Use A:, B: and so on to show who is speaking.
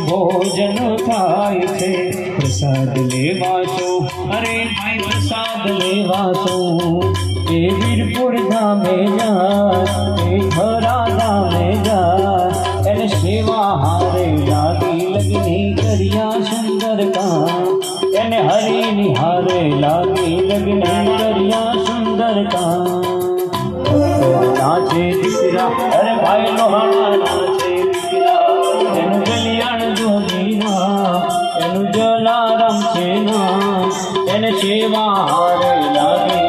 A: ભોજન થાય છે પ્રસાદ લેવાશો અરે ભાઈ પ્રસાદ લેવાશો એ વીરપુર ધામે જા એ ખરા ધામે જા એને સેવા હારે લાગી લગની કર્યા સુંદર કામ એને હરિની હારે લાગી લગની કર્યા સુંદર કામ નાચે દીકરા અરે ભાઈ લોહાણા નાચે દીકરા એનું કલ્યાણ જોગીના એનું જલારામ છે ના એને સેવા હારે લાગે